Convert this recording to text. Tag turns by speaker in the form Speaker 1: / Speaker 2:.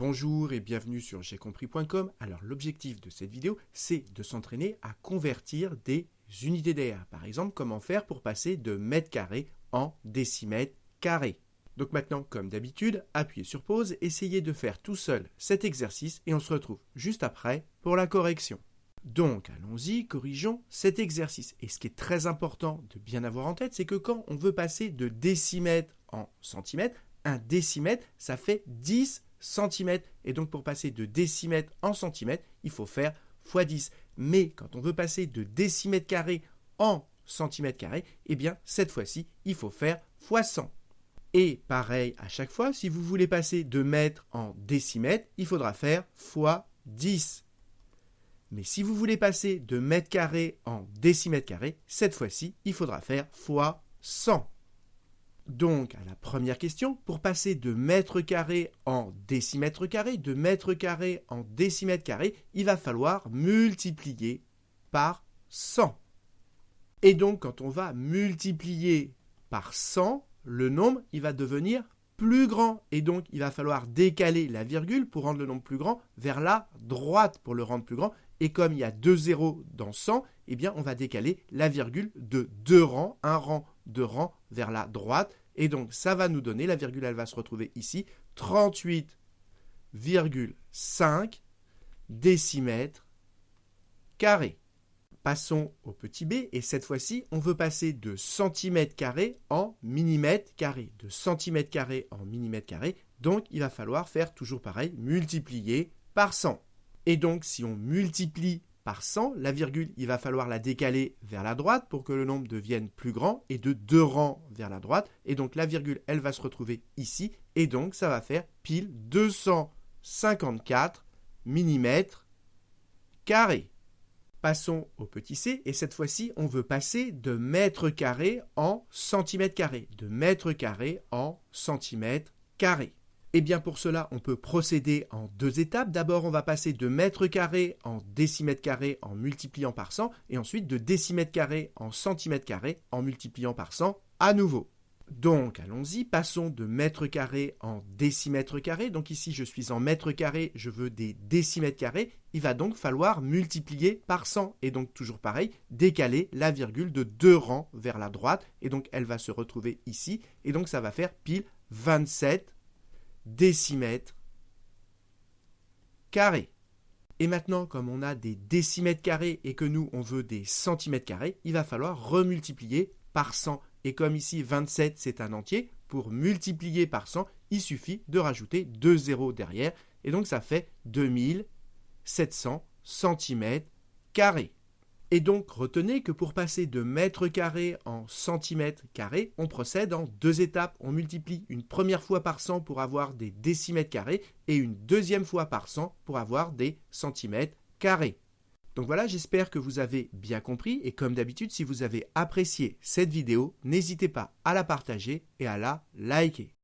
Speaker 1: Bonjour et bienvenue sur j'aicompris.com. Alors l'objectif de cette vidéo, c'est de s'entraîner à convertir des unités d'air. Par exemple, comment faire pour passer de mètres carrés en décimètres carrés. Donc maintenant, comme d'habitude, appuyez sur pause, essayez de faire tout seul cet exercice et on se retrouve juste après pour la correction. Donc allons-y, corrigeons cet exercice. Et ce qui est très important de bien avoir en tête, c'est que quand on veut passer de décimètres en centimètres, un décimètre, ça fait 10 centimètres. Et donc pour passer de décimètres en centimètres, il faut faire x 10. Mais quand on veut passer de décimètres carrés en centimètres carrés, eh bien cette fois-ci, il faut faire x 100. Et pareil à chaque fois, si vous voulez passer de mètres en décimètres, il faudra faire x 10. Mais si vous voulez passer de mètres carrés en décimètres carrés, cette fois-ci, il faudra faire x 100. Donc, à la première question, pour passer de mètres carrés en décimètres carrés, de mètres carrés en décimètres carrés, il va falloir multiplier par 100. Et donc, quand on va multiplier par 100, le nombre, il va devenir plus grand. Et donc, il va falloir décaler la virgule pour rendre le nombre plus grand vers la droite pour le rendre plus grand. Et comme il y a 2 zéros dans 100, eh bien, on va décaler la virgule de 2 rangs, un rang, 2 rangs vers la droite. Et donc, ça va nous donner, la virgule, elle va se retrouver ici, 38,5 décimètres carrés. Passons au petit b, et cette fois-ci, on veut passer de centimètres carrés en millimètres carrés. De centimètres carrés en millimètres carrés. Donc, il va falloir faire toujours pareil, multiplier par 100. Et donc, si on multiplie par 100, la virgule, il va falloir la décaler vers la droite pour que le nombre devienne plus grand et de 2 rangs vers la droite. Et donc, la virgule, elle va se retrouver ici. Et donc, ça va faire pile 254 millimètres carrés. Passons au petit c, et cette fois-ci, on veut passer de mètres carrés en centimètres carrés. De mètres carrés en centimètres carrés. Et bien pour cela, on peut procéder en 2 étapes. D'abord, on va passer de mètres carrés en décimètres carrés en multipliant par 100, et ensuite de décimètres carrés en centimètres carrés en multipliant par 100 à nouveau. Donc, allons-y, passons de mètres carrés en décimètres carrés. Donc ici, je suis en mètres carrés, je veux des décimètres carrés. Il va donc falloir multiplier par 100. Et donc, toujours pareil, décaler la virgule de 2 rangs vers la droite. Et donc, elle va se retrouver ici. Et donc, ça va faire pile 27 décimètres carrés. Et maintenant, comme on a des décimètres carrés et que nous, on veut des centimètres carrés, il va falloir remultiplier par 100. Et comme ici, 27, c'est un entier, pour multiplier par 100, il suffit de rajouter 2 zéros derrière. Et donc, ça fait 2700 centimètres carrés. Et donc, retenez que pour passer de mètres carrés en centimètres carrés, on procède en 2 étapes. On multiplie une première fois par 100 pour avoir des décimètres carrés et une deuxième fois par 100 pour avoir des centimètres carrés. Donc voilà, j'espère que vous avez bien compris et comme d'habitude, si vous avez apprécié cette vidéo, n'hésitez pas à la partager et à la liker.